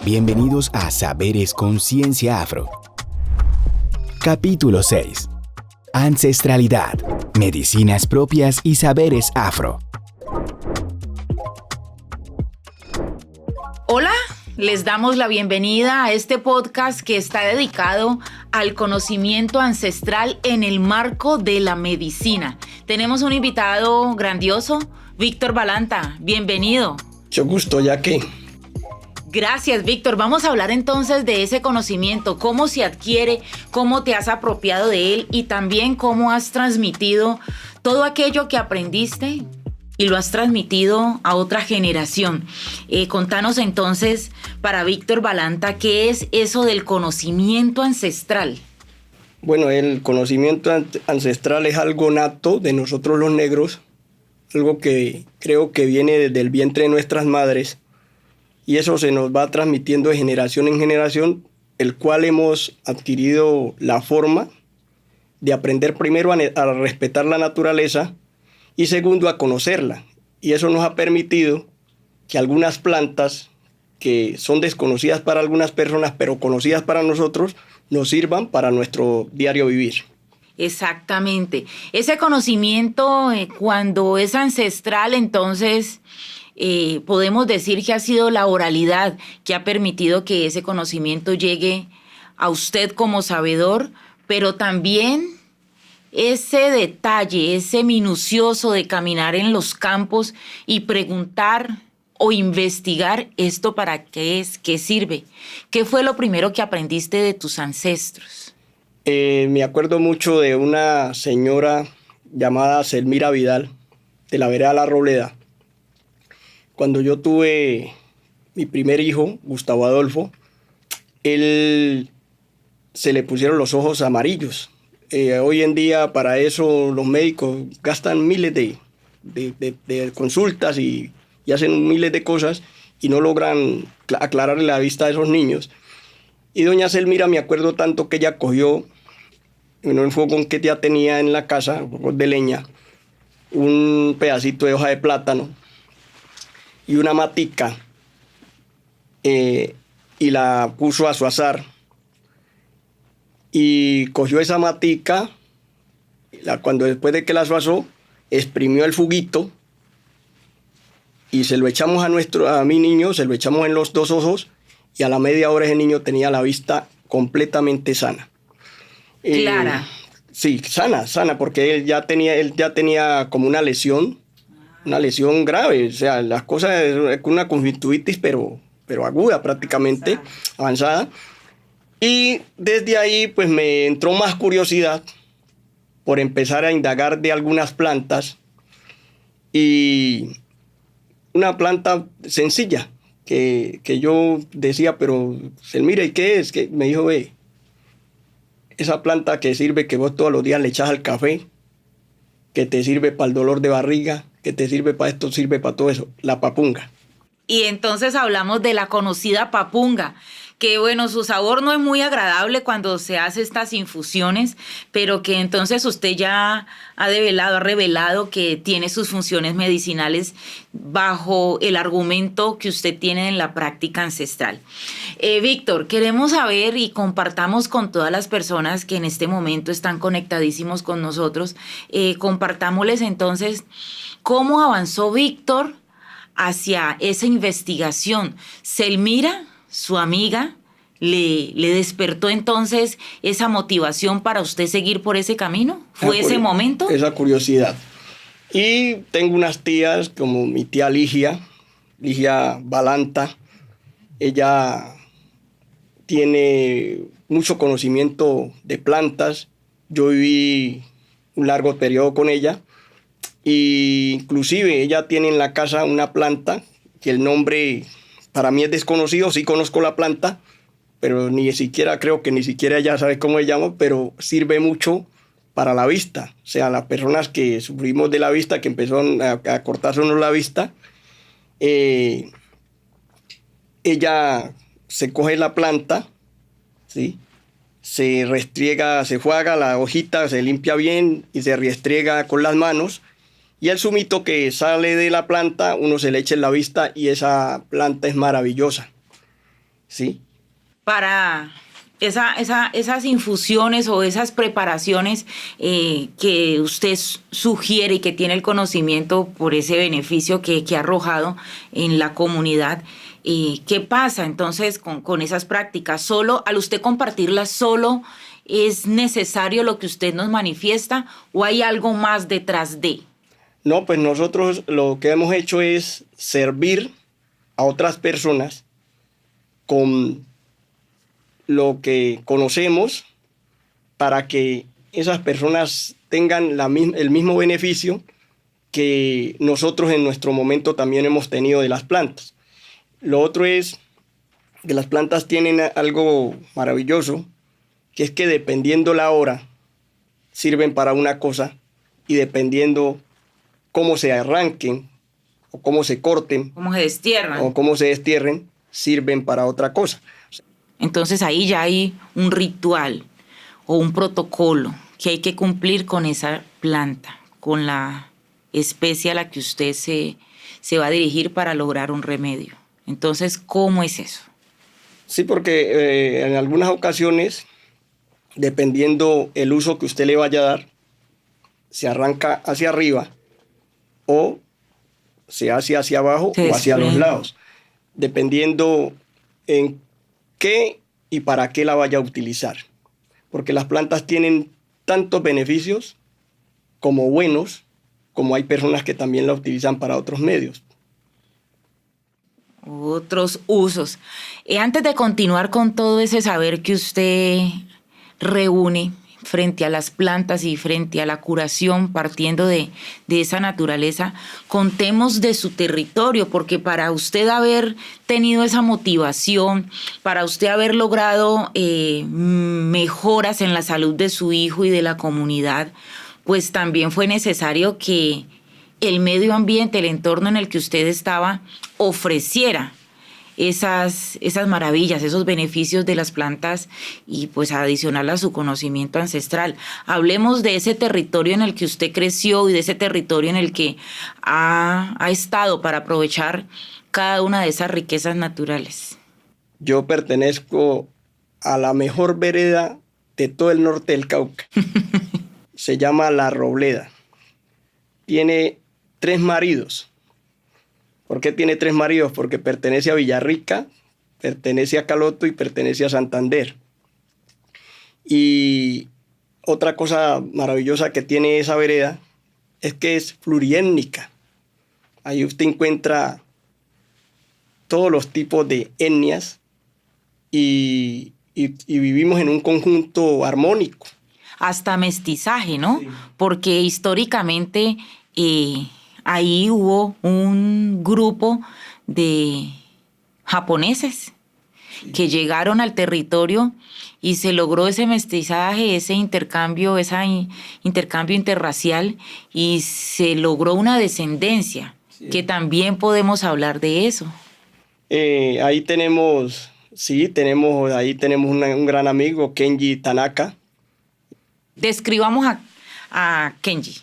Bienvenidos a Saberes con Ciencia Afro. Capítulo 6. Ancestralidad, medicinas propias y saberes afro. Hola, les damos la bienvenida a este podcast que está dedicado al conocimiento ancestral en el marco de la medicina. Tenemos un invitado grandioso, Víctor Balanta. Bienvenido. Mucho gusto, Jackie. Gracias, Víctor. Vamos a hablar entonces de ese conocimiento, cómo se adquiere, cómo te has apropiado de él y también cómo has transmitido todo aquello que aprendiste y lo has transmitido a otra generación. Contanos entonces, para Víctor Balanta, ¿qué es eso del conocimiento ancestral? Bueno, el conocimiento ancestral es algo nato de nosotros los negros, algo que creo que viene desde el vientre de nuestras madres, y eso se nos va transmitiendo de generación en generación, el cual hemos adquirido la forma de aprender primero a respetar la naturaleza y segundo a conocerla. Y eso nos ha permitido que algunas plantas que son desconocidas para algunas personas, pero conocidas para nosotros, nos sirvan para nuestro diario vivir. Exactamente. Ese conocimiento, cuando es ancestral, entonces podemos decir que ha sido la oralidad que ha permitido que ese conocimiento llegue a usted como sabedor, pero también ese detalle, ese minucioso de caminar en los campos y preguntar o investigar esto para qué es, qué sirve. ¿Qué fue lo primero que aprendiste de tus ancestros? Me acuerdo mucho de una señora llamada Selmira Vidal, de la vereda La Robleda. Cuando yo tuve mi primer hijo, Gustavo Adolfo, él se le pusieron los ojos amarillos. Hoy en día para eso los médicos gastan miles de consultas y hacen miles de cosas y no logran aclararle la vista a esos niños. Y doña Selmira, me acuerdo tanto que ella cogió en un fogón que ya tenía en la casa, un fogón de leña, un pedacito de hoja de plátano y una matica, y la puso a su azar. Y cogió esa matica, cuando después de que la asó, exprimió el juguito y se lo echamos a mi niño, se lo echamos en los dos ojos y a la media hora ese niño tenía la vista completamente sana. Clara. Sí, sana, porque él ya tenía como una lesión grave, o sea, las cosas, una conjuntivitis, pero aguda prácticamente, avanzada. Y desde ahí pues me entró más curiosidad por empezar a indagar de algunas plantas, y una planta sencilla que yo decía, pero Selmira, ¿y qué es? Que me dijo, esa planta que sirve, que vos todos los días le echas al café, que te sirve para el dolor de barriga, que te sirve para esto, sirve para todo eso, la papunga. Y entonces hablamos de la conocida papunga, que bueno, su sabor no es muy agradable cuando se hace estas infusiones, pero que entonces usted ya ha revelado que tiene sus funciones medicinales bajo el argumento que usted tiene en la práctica ancestral. Víctor, queremos saber y compartamos con todas las personas que en este momento están conectadísimos con nosotros, compartámosles entonces cómo avanzó Víctor hacia esa investigación. Selmira, su amiga, le despertó entonces esa motivación para usted seguir por ese camino. ¿Fue ese momento? Esa curiosidad. Y tengo unas tías como mi tía Ligia Balanta. Ella tiene mucho conocimiento de plantas. Yo viví un largo periodo con ella. Y inclusive ella tiene en la casa una planta que el nombre para mí es desconocido. Sí conozco la planta, pero creo que ni siquiera ella sabe cómo se llama, pero sirve mucho para la vista. O sea, las personas que sufrimos de la vista, que empezaron a cortarse la vista, ella se coge la planta, ¿sí? Se restriega, se juega la hojita, se limpia bien y se restriega con las manos. Y el zumito que sale de la planta, uno se le echa en la vista y esa planta es maravillosa. ¿sí? Para esas infusiones o esas preparaciones que usted sugiere y que tiene el conocimiento por ese beneficio que ha arrojado en la comunidad, ¿qué pasa entonces con esas prácticas? ¿Solo, al usted compartirlas, solo es necesario lo que usted nos manifiesta o hay algo más detrás de? No, pues nosotros lo que hemos hecho es servir a otras personas con lo que conocemos para que esas personas tengan el mismo beneficio que nosotros en nuestro momento también hemos tenido de las plantas. Lo otro es que las plantas tienen algo maravilloso, que es que dependiendo la hora, sirven para una cosa, y dependiendo cómo se arranquen, o cómo se corten, ¿Cómo se destierran? o cómo se destierren, sirven para otra cosa. Entonces ahí ya hay un ritual o un protocolo que hay que cumplir con esa planta, con la especie a la que usted se va a dirigir para lograr un remedio. Entonces, ¿cómo es eso? Sí, porque en algunas ocasiones, dependiendo el uso que usted le vaya a dar, se arranca hacia arriba o se hace hacia abajo o hacia los lados, dependiendo en qué y para qué la vaya a utilizar. Porque las plantas tienen tantos beneficios como buenos, como hay personas que también la utilizan para otros medios. Otros usos. Antes de continuar con todo ese saber que usted reúne frente a las plantas y frente a la curación, partiendo de esa naturaleza, contemos de su territorio, porque para usted haber tenido esa motivación, para usted haber logrado mejoras en la salud de su hijo y de la comunidad, pues también fue necesario que el medio ambiente, el entorno en el que usted estaba, ofreciera esas maravillas, esos beneficios de las plantas y pues adicional a su conocimiento ancestral. Hablemos de ese territorio en el que usted creció y de ese territorio en el que ha estado para aprovechar cada una de esas riquezas naturales. Yo pertenezco a la mejor vereda de todo el norte del Cauca. Se llama La Robleda. Tiene 3 maridos. ¿Por qué tiene 3 maridos? Porque pertenece a Villarrica, pertenece a Caloto y pertenece a Santander. Y otra cosa maravillosa que tiene esa vereda es que es pluriétnica. Ahí usted encuentra todos los tipos de etnias y vivimos en un conjunto armónico. Hasta mestizaje, ¿no? Sí. Porque históricamente ahí hubo un grupo de japoneses que llegaron al territorio y se logró ese mestizaje, ese intercambio interracial y se logró una descendencia, que también podemos hablar de eso. Ahí tenemos un gran amigo, Kenji Tanaka. Describamos a Kenji.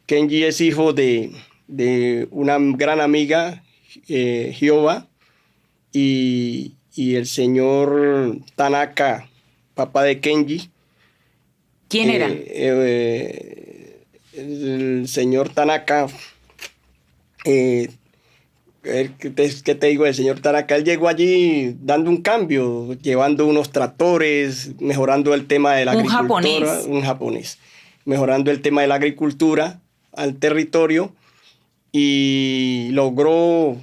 Kenji es hijo de una gran amiga, Jehová, y el señor Tanaka, papá de Kenji. ¿Quién era? El señor Tanaka, ¿qué te digo? El señor Tanaka, él llegó allí dando un cambio, llevando unos tractores, mejorando el tema de la agricultura. Un japonés. Mejorando el tema de la agricultura al territorio y logró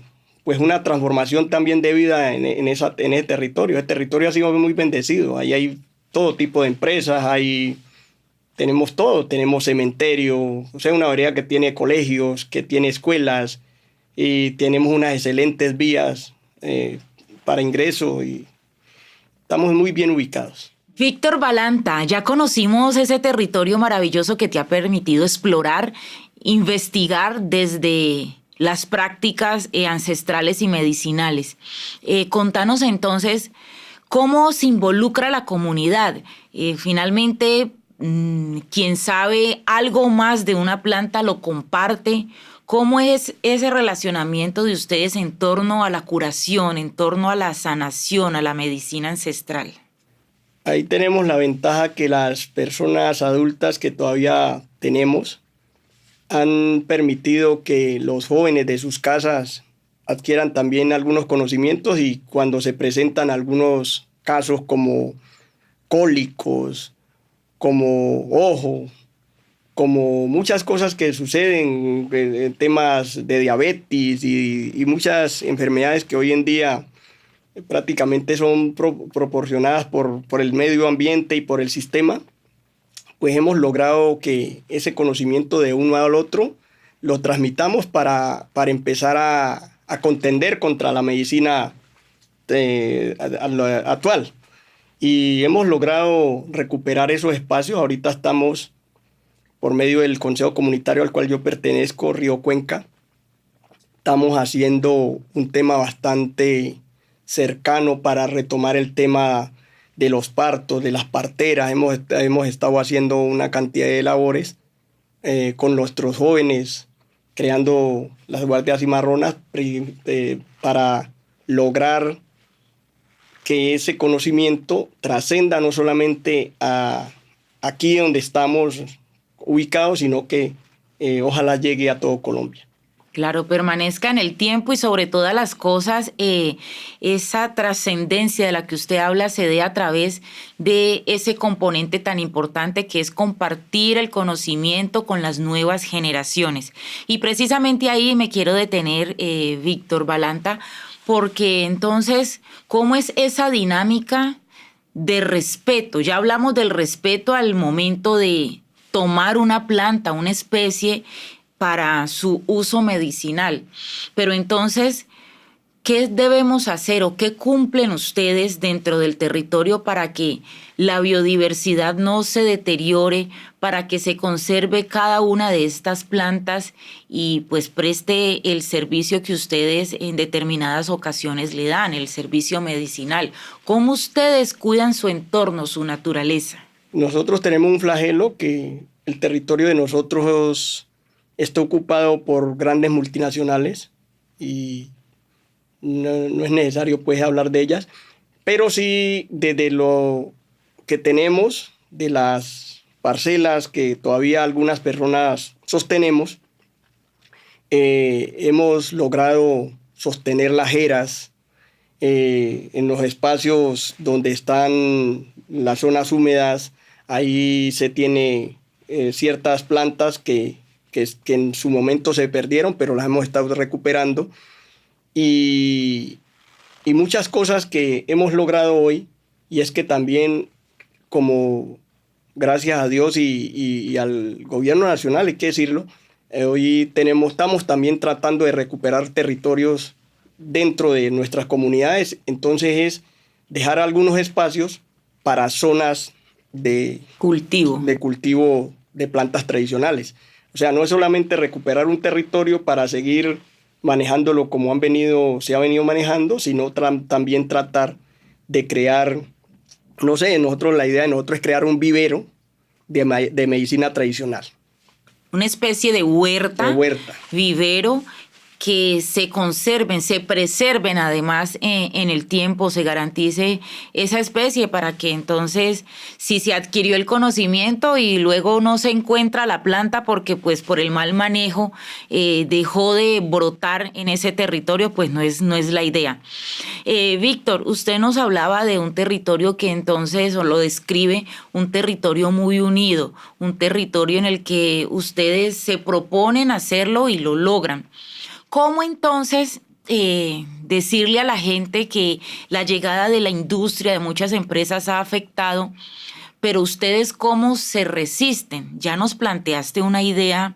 pues una transformación también de vida en ese territorio. El territorio ha sido muy bendecido. Ahí hay todo tipo de empresas, tenemos todo, tenemos cementerio, o sea, una vereda que tiene colegios, que tiene escuelas, y tenemos unas excelentes vías para ingreso y estamos muy bien ubicados. Víctor Balanta, ya conocimos ese territorio maravilloso que te ha permitido explorar, investigar desde las prácticas ancestrales y medicinales. Contanos entonces cómo se involucra la comunidad. Finalmente, quien sabe algo más de una planta lo comparte. ¿Cómo es ese relacionamiento de ustedes en torno a la curación, en torno a la sanación, a la medicina ancestral? Ahí tenemos la ventaja que las personas adultas que todavía tenemos han permitido que los jóvenes de sus casas adquieran también algunos conocimientos, y cuando se presentan algunos casos como cólicos, como ojo, como muchas cosas que suceden en temas de diabetes y muchas enfermedades que hoy en día prácticamente son proporcionadas por el medio ambiente y por el sistema, pues hemos logrado que ese conocimiento de uno al otro lo transmitamos para empezar a contender contra la medicina actual. Y hemos logrado recuperar esos espacios. Ahorita estamos, por medio del Consejo Comunitario al cual yo pertenezco, Río Cuenca, estamos haciendo un tema bastante cercano para retomar el tema de los partos, de las parteras. Hemos estado haciendo una cantidad de labores con nuestros jóvenes, creando las guardias cimarronas para lograr que ese conocimiento trascenda no solamente aquí donde estamos ubicados, sino que ojalá llegue a todo Colombia. Claro, permanezca en el tiempo y sobre todas las cosas, esa trascendencia de la que usted habla se dé a través de ese componente tan importante que es compartir el conocimiento con las nuevas generaciones. Y precisamente ahí me quiero detener, Víctor Balanta, porque entonces, ¿cómo es esa dinámica de respeto? Ya hablamos del respeto al momento de tomar una planta, una especie, para su uso medicinal. Pero entonces, ¿qué debemos hacer o qué cumplen ustedes dentro del territorio para que la biodiversidad no se deteriore, para que se conserve cada una de estas plantas y pues preste el servicio que ustedes en determinadas ocasiones le dan, el servicio medicinal? ¿Cómo ustedes cuidan su entorno, su naturaleza? Nosotros tenemos un flagelo que el territorio de nosotros está ocupado por grandes multinacionales y no es necesario pues hablar de ellas, pero sí desde lo que tenemos, de las parcelas que todavía algunas personas sostenemos, hemos logrado sostener lajeras en los espacios donde están las zonas húmedas. Ahí se tiene ciertas plantas que en su momento se perdieron, pero las hemos estado recuperando, y muchas cosas que hemos logrado hoy, y es que también, como gracias a Dios y al gobierno nacional, hay que decirlo, hoy estamos también tratando de recuperar territorios dentro de nuestras comunidades. Entonces es dejar algunos espacios para zonas de cultivo de plantas tradicionales. O sea, no es solamente recuperar un territorio para seguir manejándolo como se ha venido manejando, sino también tratar de crear, no sé, la idea de nosotros es crear un vivero de medicina tradicional. Una especie de huerta. Vivero, que se conserven, se preserven además en el tiempo, se garantice esa especie para que entonces, si se adquirió el conocimiento y luego no se encuentra la planta porque pues por el mal manejo dejó de brotar en ese territorio, pues no es la idea. Víctor, usted nos hablaba de un territorio que entonces, o lo describe, un territorio muy unido, un territorio en el que ustedes se proponen hacerlo y lo logran. ¿Cómo entonces decirle a la gente que la llegada de la industria, de muchas empresas ha afectado, pero ustedes cómo se resisten? Ya nos planteaste una idea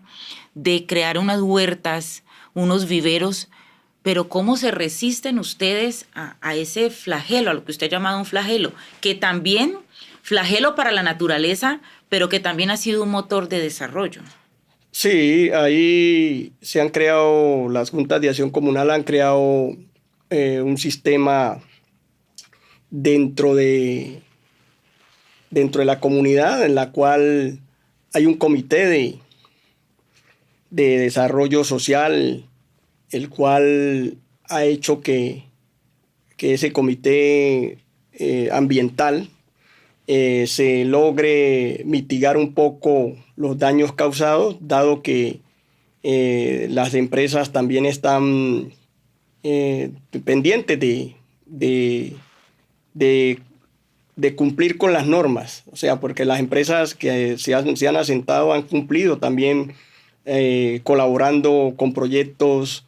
de crear unas huertas, unos viveros, pero ¿cómo se resisten ustedes a ese flagelo, a lo que usted ha llamado un flagelo, que también, flagelo para la naturaleza, pero que también ha sido un motor de desarrollo? Sí, ahí se han creado, las juntas de acción comunal han creado un sistema dentro de la comunidad, en la cual hay un comité de desarrollo social, el cual ha hecho que ese comité ambiental se logre mitigar un poco los daños causados, dado que las empresas también están pendientes de cumplir con las normas. O sea, porque las empresas que se han asentado han cumplido también colaborando con proyectos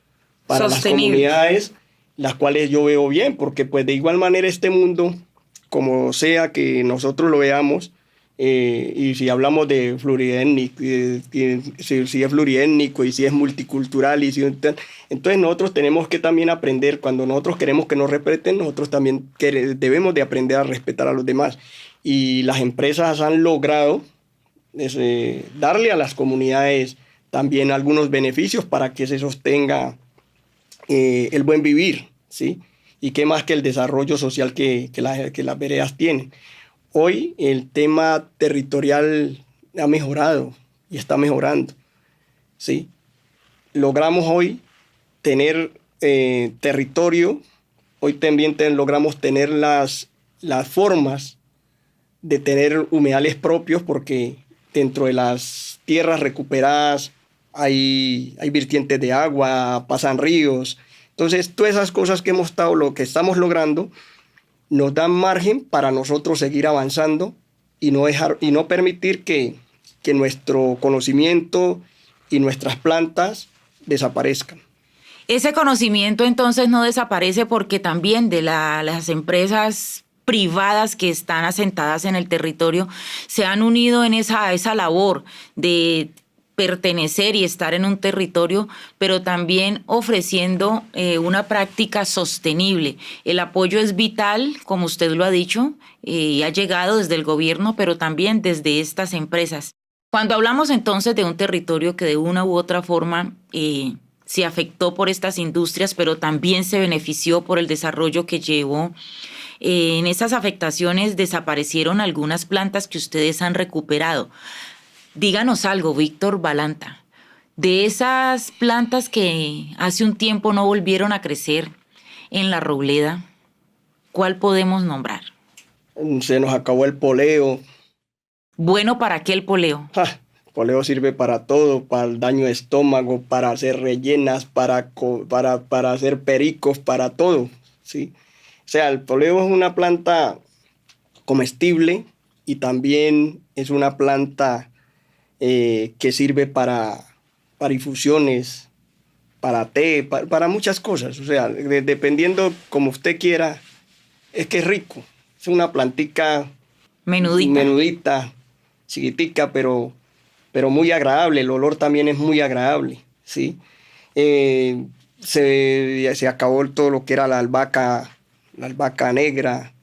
para las comunidades, las cuales yo veo bien, porque pues de igual manera este mundo, como sea que nosotros lo veamos, y si hablamos de fluoridénico, si es fluoridénico y si es multicultural, entonces nosotros tenemos que también aprender, cuando nosotros queremos que nos respeten, nosotros también debemos de aprender a respetar a los demás. Y las empresas han logrado darle a las comunidades también algunos beneficios para que se sostenga el buen vivir, ¿sí? Y qué más que el desarrollo social que las veredas tienen. Hoy el tema territorial ha mejorado y está mejorando, ¿sí? Logramos hoy tener territorio, hoy también logramos tener las formas de tener humedales propios, porque dentro de las tierras recuperadas hay vertientes de agua, pasan ríos. Entonces, todas esas cosas que lo que estamos logrando, nos dan margen para nosotros seguir avanzando y no permitir que nuestro conocimiento y nuestras plantas desaparezcan. Ese conocimiento entonces no desaparece porque también de las empresas privadas que están asentadas en el territorio se han unido en esa labor de pertenecer y estar en un territorio, pero también ofreciendo una práctica sostenible. El apoyo es vital, como usted lo ha dicho, y ha llegado desde el gobierno, pero también desde estas empresas. Cuando hablamos entonces de un territorio que de una u otra forma se afectó por estas industrias, pero también se benefició por el desarrollo que llevó, en esas afectaciones desaparecieron algunas plantas que ustedes han recuperado. Díganos algo, Víctor Balanta, de esas plantas que hace un tiempo no volvieron a crecer en la Robleda, ¿cuál podemos nombrar? Se nos acabó el poleo. ¿Bueno para qué el poleo? El poleo sirve para todo, para el daño de estómago, para hacer rellenas, para hacer pericos, para todo, ¿sí? O sea, el poleo es una planta comestible y también es una planta que sirve para infusiones, para té, para muchas cosas. O sea, dependiendo como usted quiera, es que es rico. Es una plantica menudita, chiquitica, pero muy agradable. El olor también es muy agradable, ¿sí? Se acabó todo lo que era la albahaca negra,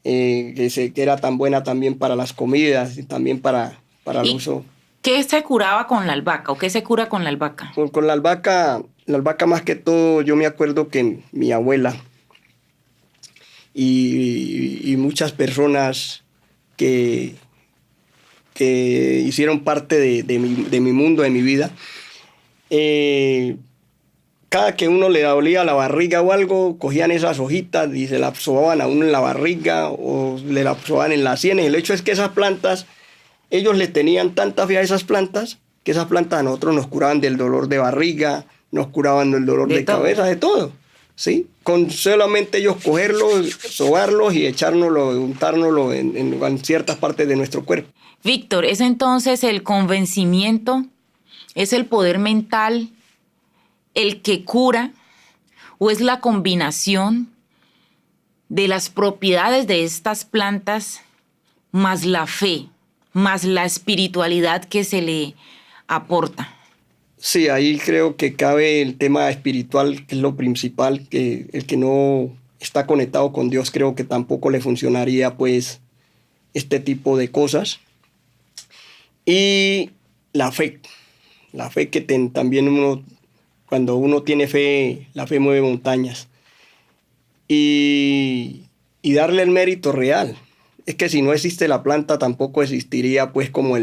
que era tan buena también para las comidas y también para el uso. ¿Qué se curaba con la albahaca o qué se cura con la albahaca? Con la albahaca más que todo, yo me acuerdo que mi abuela y muchas personas que hicieron parte de mi mundo, de mi vida, cada que uno le dolía la barriga o algo, cogían esas hojitas y se las sobaban a uno en la barriga o le las sobaban en las sienes. El hecho es que esas plantas, ellos le tenían tanta fe a esas plantas, que esas plantas a nosotros nos curaban del dolor de barriga, nos curaban del dolor de cabeza, de todo, ¿sí? Con solamente ellos cogerlos, sobarlos y echárnoslo, untárnoslo en ciertas partes de nuestro cuerpo. Víctor, ¿es entonces el convencimiento, es el poder mental el que cura o es la combinación de las propiedades de estas plantas más la fe, más la espiritualidad que se le aporta? Sí, ahí creo que cabe el tema espiritual, que es lo principal, que el que no está conectado con Dios creo que tampoco le funcionaría pues este tipo de cosas. Y la fe que también uno, cuando uno tiene fe, la fe mueve montañas. Y darle el mérito real. Es que si no existe la planta tampoco existiría pues como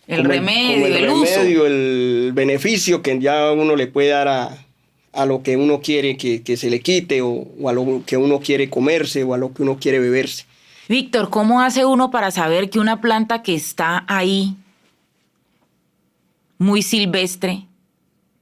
El como remedio, como el el uso. remedio, el beneficio que ya uno le puede dar a lo que uno quiere que se le quite, o a lo que uno quiere comerse, o a lo que uno quiere beberse. Víctor, ¿cómo hace uno para saber que una planta que está ahí, muy silvestre,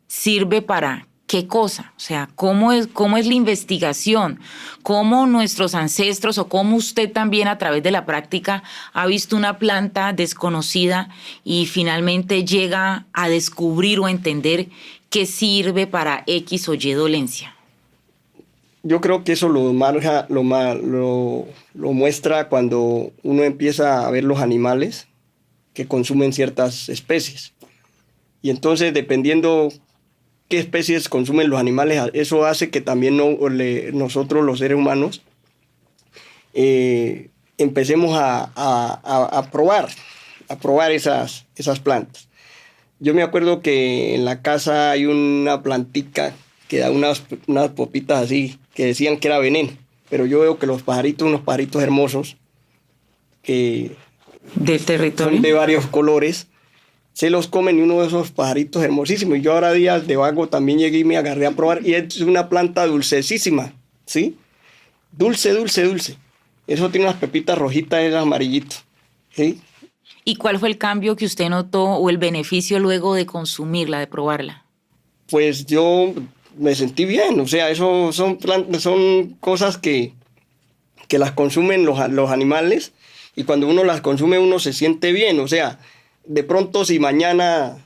sirve para qué cosa? O sea, cómo es la investigación? ¿Cómo nuestros ancestros o cómo usted también a través de la práctica ha visto una planta desconocida y finalmente llega a descubrir o a entender que sirve para X o Y dolencia? Yo creo que eso lo muestra cuando uno empieza a ver los animales que consumen ciertas especies. Y entonces, dependiendo qué especies consumen los animales, eso hace que también nosotros los seres humanos empecemos a probar esas plantas. Yo me acuerdo que en la casa hay una plantica que da unas popitas así, que decían que era veneno, pero yo veo que unos pajaritos hermosos, que ¿Del territorio? son de varios colores, se los comen, y uno de esos pajaritos hermosísimos. Y yo ahora días de vago también llegué y me agarré a probar, y es una planta dulcesísima, ¿sí? Dulce, dulce, dulce. Eso tiene unas pepitas rojitas, esas amarillitas, ¿sí? ¿Y cuál fue el cambio que usted notó o el beneficio luego de consumirla, de probarla? Pues yo me sentí bien. O sea, eso son cosas que las consumen los animales, y cuando uno las consume uno se siente bien. O sea, de pronto si mañana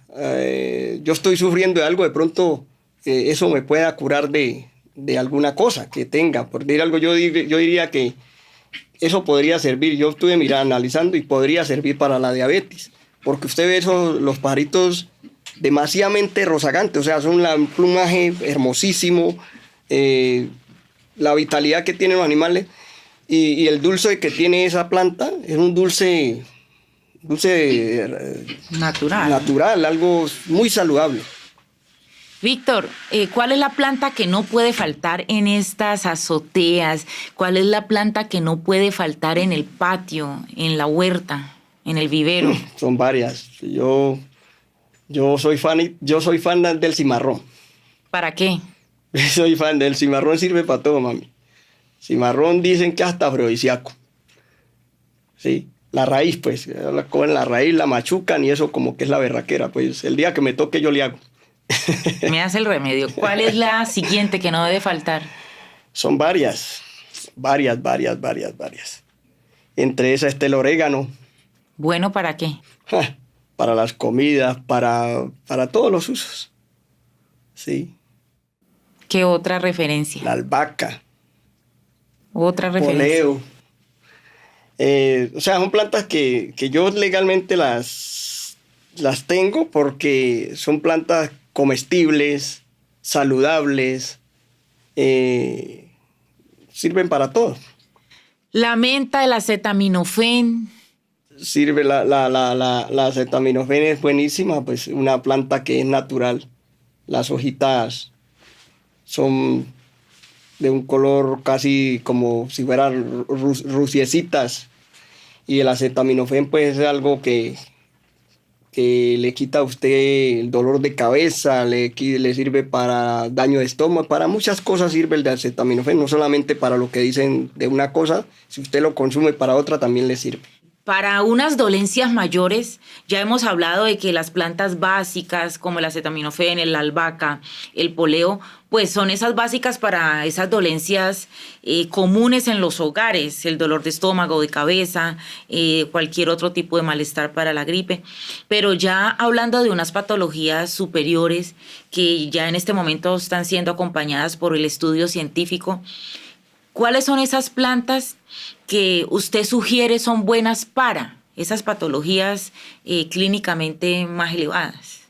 yo estoy sufriendo de algo, de pronto eso me pueda curar de alguna cosa que tenga. Por decir algo, yo diría que eso podría servir. Yo estuve analizando, y podría servir para la diabetes, porque usted ve los pajaritos demasiadamente rozagantes, o sea, son un plumaje hermosísimo, la vitalidad que tienen los animales, y el dulce que tiene esa planta es un dulce natural, algo muy saludable. Víctor, ¿cuál es la planta que no puede faltar en estas azoteas? ¿Cuál es la planta que no puede faltar en el patio, en la huerta, en el vivero? Son varias. Yo soy fan del cimarrón. ¿Para qué? Soy fan del cimarrón, sirve para todo, mami. Cimarrón dicen que hasta afrodisíaco. Sí, la raíz, pues, la cogen la raíz, la machucan, y eso como que es la berraquera. Pues el día que me toque yo le hago. Me hace el remedio. ¿Cuál es la siguiente que no debe faltar? Son varias. Entre esas está el orégano. ¿Bueno para qué? Para las comidas, para todos los usos. Sí. ¿Qué otra referencia? La albahaca. Otra referencia. Poleo. O sea, son plantas que yo legalmente las tengo, porque son plantas comestibles, saludables, sirven para todo. La menta, el acetaminofén. Sirve la acetaminofén, es buenísima, pues una planta que es natural. Las hojitas son de un color casi como si fueran ruciecitas, y el acetaminofén pues es algo que le quita a usted el dolor de cabeza, le sirve para daño de estómago, para muchas cosas sirve el de acetaminofén, no solamente para lo que dicen de una cosa, si usted lo consume para otra también le sirve. Para unas dolencias mayores, ya hemos hablado de que las plantas básicas como el acetaminofén, la albahaca, el poleo, pues son esas básicas para esas dolencias comunes en los hogares, el dolor de estómago, de cabeza, cualquier otro tipo de malestar para la gripe. Pero ya hablando de unas patologías superiores que ya en este momento están siendo acompañadas por el estudio científico, ¿cuáles son esas plantas que usted sugiere son buenas para esas patologías clínicamente más elevadas?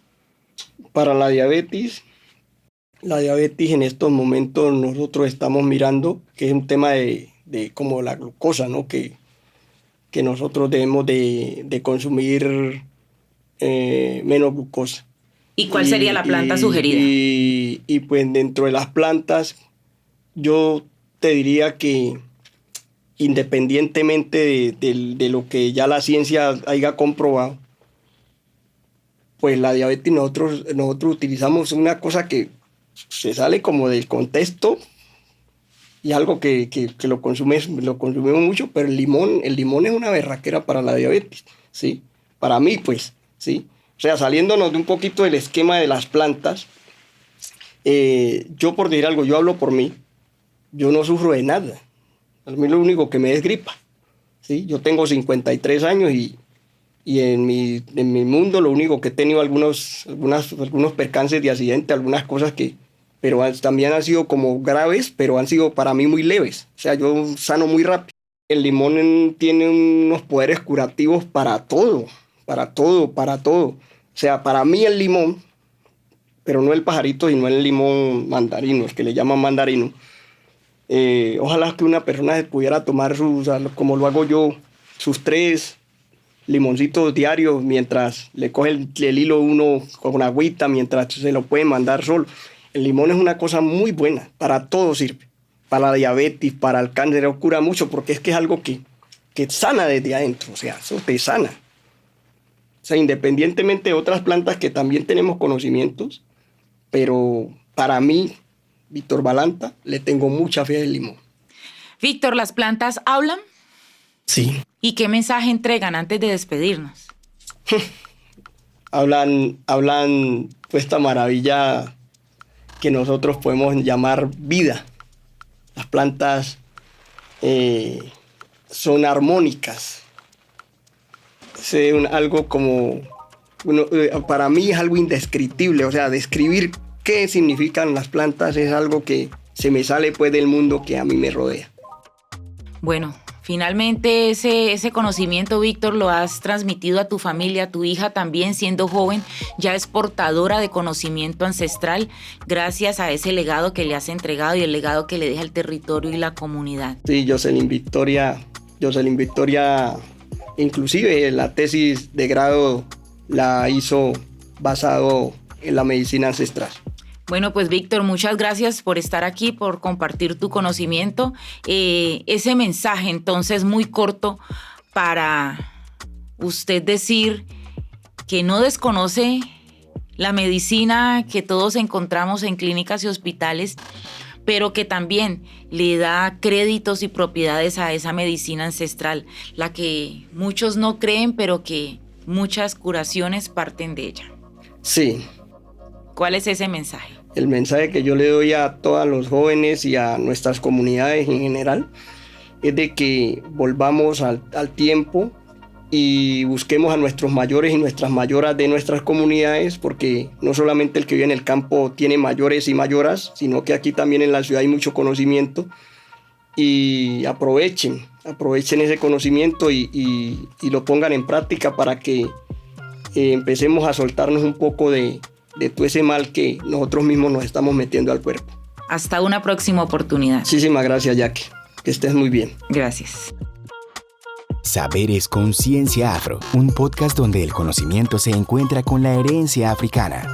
Para la diabetes en estos momentos nosotros estamos mirando que es un tema de como la glucosa, ¿no? Que nosotros debemos de consumir menos glucosa. ¿Y cuál sería la planta sugerida? Y pues dentro de las plantas, yo te diría que independientemente de lo que ya la ciencia haya comprobado, pues la diabetes nosotros utilizamos una cosa que se sale como del contexto y algo que lo consumimos mucho, pero el limón es una berraquera para la diabetes, ¿sí? Para mí, pues, ¿sí? O sea, saliéndonos de un poquito del esquema de las plantas, yo por decir algo, yo hablo por mí, yo no sufro de nada. A mí lo único que me es gripa, ¿sí? Yo tengo 53 años y en mi mundo lo único que he tenido algunos percances de accidente, algunas cosas pero también han sido como graves, pero han sido para mí muy leves. O sea, yo sano muy rápido. El limón tiene unos poderes curativos para todo. O sea, para mí el limón, pero no el pajarito, sino el limón mandarino, el que le llaman mandarino. Ojalá que una persona se pudiera tomar como lo hago yo, sus 3 limoncitos diarios mientras le coge el hilo uno con agüita, mientras se lo puede mandar solo. El limón es una cosa muy buena, para todo sirve. Para la diabetes, para el cáncer, cura mucho porque es que es algo que sana desde adentro, o sea, eso te sana. O sea, independientemente de otras plantas que también tenemos conocimientos, pero para mí, Víctor Balanta, le tengo mucha fe al limón. Víctor, ¿las plantas hablan? Sí. ¿Y qué mensaje entregan antes de despedirnos? hablan pues esta maravilla que nosotros podemos llamar vida. Las plantas son armónicas. Es algo como, para mí es algo indescriptible, o sea, describir qué significan las plantas es algo que se me sale pues del mundo que a mí me rodea. Bueno, finalmente ese conocimiento, Víctor, lo has transmitido a tu familia. Tu hija también, siendo joven, ya es portadora de conocimiento ancestral gracias a ese legado que le has entregado y el legado que le deja el territorio y la comunidad. Sí, Jocelyn Victoria, inclusive la tesis de grado la hizo basado en la medicina ancestral. Bueno, pues Víctor, muchas gracias por estar aquí, por compartir tu conocimiento. Ese mensaje entonces muy corto para usted decir que no desconoce la medicina que todos encontramos en clínicas y hospitales, pero que también le da créditos y propiedades a esa medicina ancestral, la que muchos no creen, pero que muchas curaciones parten de ella. Sí. ¿Cuál es ese mensaje? El mensaje que yo le doy a todos los jóvenes y a nuestras comunidades en general es de que volvamos al tiempo y busquemos a nuestros mayores y nuestras mayoras de nuestras comunidades, porque no solamente el que vive en el campo tiene mayores y mayoras, sino que aquí también en la ciudad hay mucho conocimiento, y aprovechen ese conocimiento y lo pongan en práctica para que empecemos a soltarnos un poco de todo ese mal que nosotros mismos nos estamos metiendo al cuerpo. Hasta una próxima oportunidad. Muchísimas gracias, Jackie. Que estés muy bien. Gracias. Saberes con Ciencia Afro, un podcast donde el conocimiento se encuentra con la herencia africana.